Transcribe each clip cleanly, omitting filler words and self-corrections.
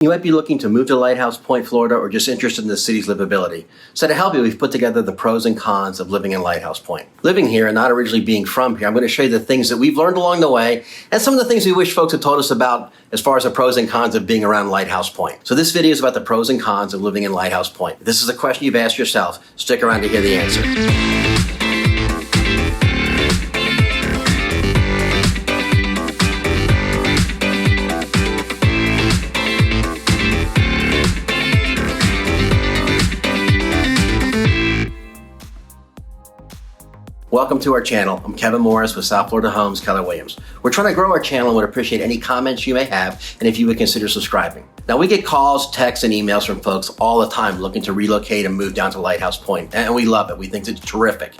You might be looking to move to Lighthouse Point, Florida, or just interested in the city's livability. So to help you, we've put together the pros and cons of living in Lighthouse Point. Living here and not originally being from here, I'm going to show you the things that we've learned along the way and some of the things we wish folks had told us about as far as the pros and cons of being around Lighthouse Point. So this video is about the pros and cons of living in Lighthouse Point. If this is a question you've asked yourself, stick around to hear the answer. Welcome to our channel. I'm Kevin Morris with South Florida Homes, Keller Williams. We're trying to grow our channel and would appreciate any comments you may have and if you would consider subscribing. Now, we get calls, texts, and emails from folks all the time looking to relocate and move down to Lighthouse Point, and we love it. We think it's terrific.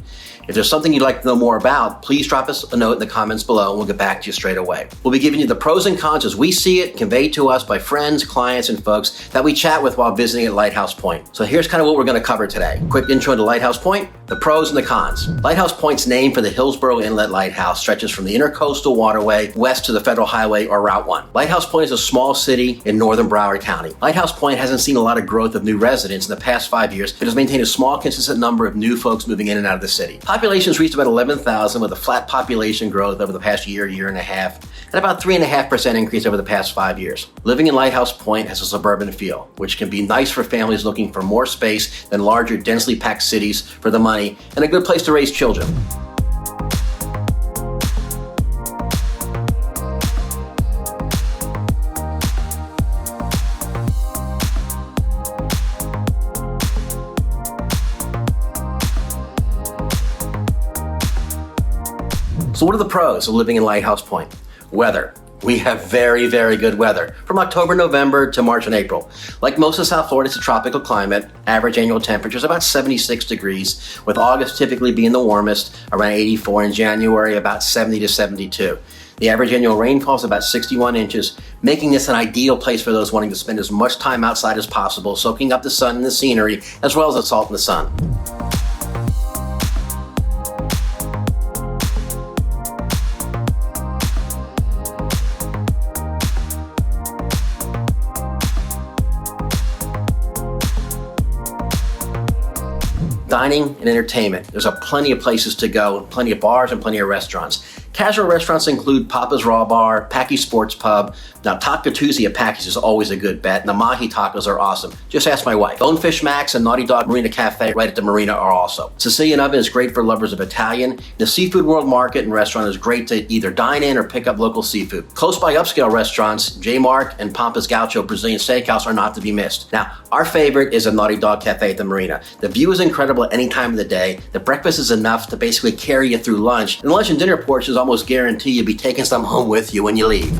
If there's something you'd like to know more about, please drop us a note in the comments below and we'll get back to you straight away. We'll be giving you the pros and cons as we see it, conveyed to us by friends, clients, and folks that we chat with while visiting at Lighthouse Point. So here's kind of what we're going to cover today. Quick intro to Lighthouse Point, the pros and the cons. Lighthouse Point's name for the Hillsborough Inlet Lighthouse stretches from the Intercoastal Waterway west to the Federal Highway or Route 1. Lighthouse Point is a small city in northern Broward County. Lighthouse Point hasn't seen a lot of growth of new residents in the past 5 years, but has maintained a small, consistent number of new folks moving in and out of the city. Population's reached about 11,000 with a flat population growth over the past year and a half, and about 3.5% increase over the past 5 years. Living in Lighthouse Point has a suburban feel, which can be nice for families looking for more space than larger, densely packed cities for the money, and a good place to raise children. So what are the pros of living in Lighthouse Point? Weather. We have very, very good weather from October, November to March and April. Like most of South Florida, it's a tropical climate. Average annual temperature is about 76 degrees, with August typically being the warmest, around 84, and January about 70 to 72. The average annual rainfall is about 61 inches, making this an ideal place for those wanting to spend as much time outside as possible, soaking up the sun and the scenery, as well as the salt in the sun. Dining and entertainment. There's plenty of places to go, plenty of bars and plenty of restaurants. Casual restaurants include Papa's Raw Bar, Packy's Sports Pub. Now, Taco Tuesday at Packy's is always a good bet, and the Mahi tacos are awesome. Just ask my wife. Bonefish Max and Naughty Dog Marina Cafe right at the marina are also. Sicilian Oven is great for lovers of Italian. The Seafood World Market and Restaurant is great to either dine in or pick up local seafood. Close by upscale restaurants, J Mark and Pampas Gaucho Brazilian Steakhouse are not to be missed. Now, our favorite is a Naughty Dog Cafe at the marina. The view is incredible at any time of the day. The breakfast is enough to basically carry you through lunch. And lunch and dinner portions almost guarantee you'll be taking some home with you when you leave.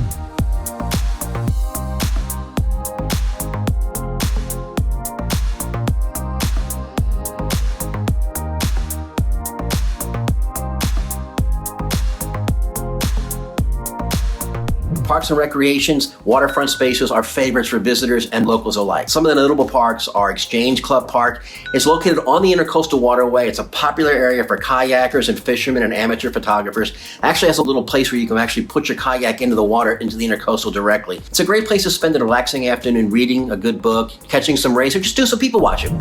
Parks and recreations, waterfront spaces are favorites for visitors and locals alike. Some of the notable parks are Exchange Club Park. It's located on the Intercoastal Waterway. It's a popular area for kayakers and fishermen and amateur photographers. It actually has a little place where you can actually put your kayak into the water, into the Intercoastal directly. It's a great place to spend a relaxing afternoon reading a good book, catching some rays, or just do some people watching.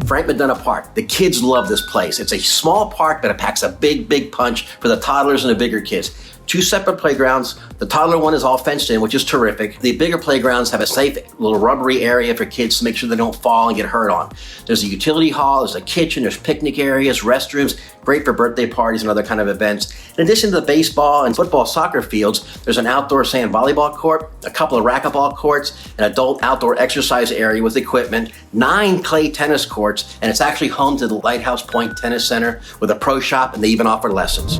Frank McDonough Park. The kids love this place. It's a small park, but it packs a big punch for the toddlers and the bigger kids. 2 separate playgrounds. The toddler one is all fenced in, which is terrific. The bigger playgrounds have a safe little rubbery area for kids to make sure they don't fall and get hurt on. There's a utility hall, there's a kitchen, there's picnic areas, restrooms, great for birthday parties and other kind of events. In addition to the baseball and football soccer fields, there's an outdoor sand volleyball court, a couple of racquetball courts, an adult outdoor exercise area with equipment, 9 clay tennis courts, and it's actually home to the Lighthouse Point Tennis Center with a pro shop, and they even offer lessons.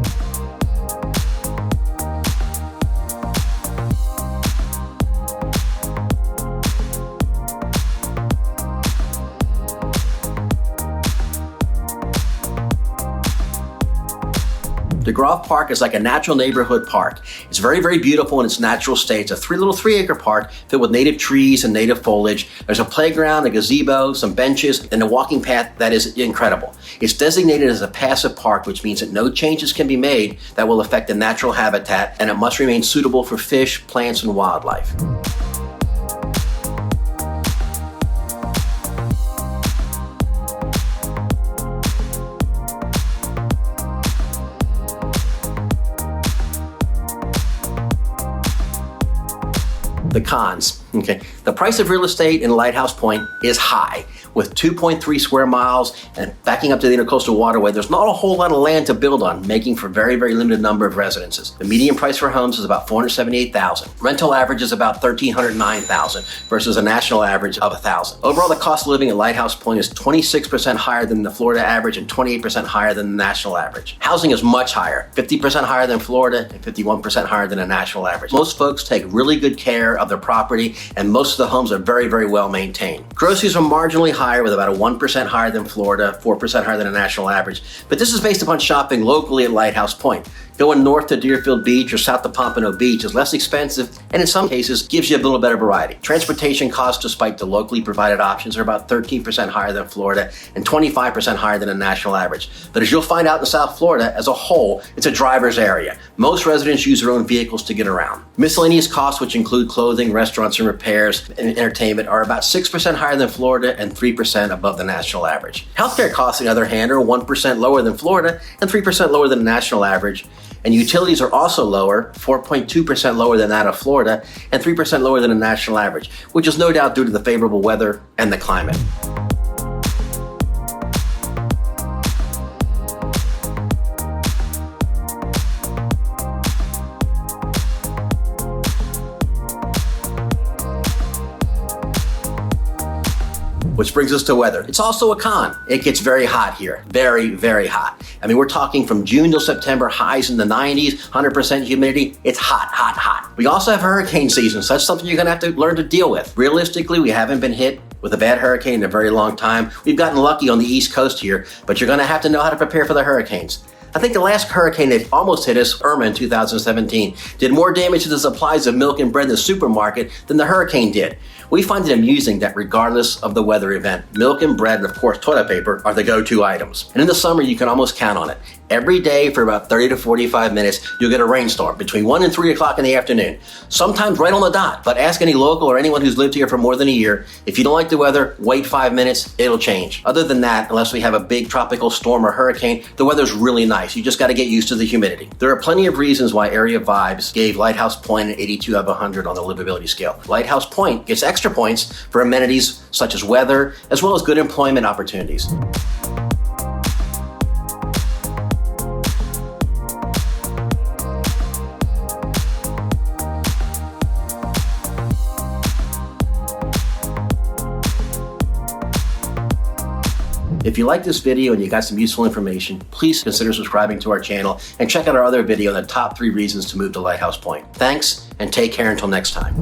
DEGROFF Park is like a natural neighborhood park. It's very, very beautiful in its natural state. It's a three-acre park filled with native trees and native foliage. There's a playground, a gazebo, some benches, and a walking path that is incredible. It's designated as a passive park, which means that no changes can be made that will affect the natural habitat, and it must remain suitable for fish, plants, and wildlife. The cons, okay. The price of real estate in Lighthouse Point is high. With 2.3 square miles and backing up to the Intercoastal Waterway, there's not a whole lot of land to build on, making for a very, very limited number of residences. The median price for homes is about $478,000. Rental average is about $1,309,000 versus a national average of $1,000. Overall, the cost of living at Lighthouse Point is 26% higher than the Florida average and 28% higher than the national average. Housing is much higher, 50% higher than Florida and 51% higher than the national average. Most folks take really good care of their property, and most of the homes are very, very well maintained. Groceries are marginally higher, with about a 1% higher than Florida, 4% higher than the national average. But this is based upon shopping locally at Lighthouse Point. Going north to Deerfield Beach or south to Pompano Beach is less expensive and in some cases gives you a little better variety. Transportation costs, despite the locally provided options, are about 13% higher than Florida and 25% higher than the national average. But as you'll find out in South Florida, as a whole, it's a driver's area. Most residents use their own vehicles to get around. Miscellaneous costs, which include clothing, restaurants, and repairs, and entertainment, are about 6% higher than Florida and 3% above the national average. Healthcare costs, on the other hand, are 1% lower than Florida and 3% lower than the national average. And utilities are also lower, 4.2% lower than that of Florida and 3% lower than the national average, which is no doubt due to the favorable weather and the climate. Which brings us to weather. It's also a con. It gets very hot here. Very, very hot. I mean, we're talking from June till September, highs in the 90s, 100% humidity. It's hot, hot, hot. We also have hurricane season, so that's something you're gonna have to learn to deal with. Realistically, we haven't been hit with a bad hurricane in a very long time. We've gotten lucky on the East Coast here, but you're gonna have to know how to prepare for the hurricanes. I think the last hurricane that almost hit us, Irma in 2017, did more damage to the supplies of milk and bread in the supermarket than the hurricane did. We find it amusing that regardless of the weather event, milk and bread and of course toilet paper are the go-to items. And in the summer, you can almost count on it. Every day for about 30 to 45 minutes, you'll get a rainstorm between 1 and 3 o'clock in the afternoon. Sometimes right on the dot, but ask any local or anyone who's lived here for more than a year. If you don't like the weather, wait 5 minutes, it'll change. Other than that, unless we have a big tropical storm or hurricane, the weather's really nice. You just gotta get used to the humidity. There are plenty of reasons why Area Vibes gave Lighthouse Point an 82 out of 100 on the livability scale. Lighthouse Point gets extra points for amenities such as weather, as well as good employment opportunities. If you like this video and you got some useful information, please consider subscribing to our channel and check out our other video on the top 3 reasons to move to Lighthouse Point. Thanks, and take care until next time.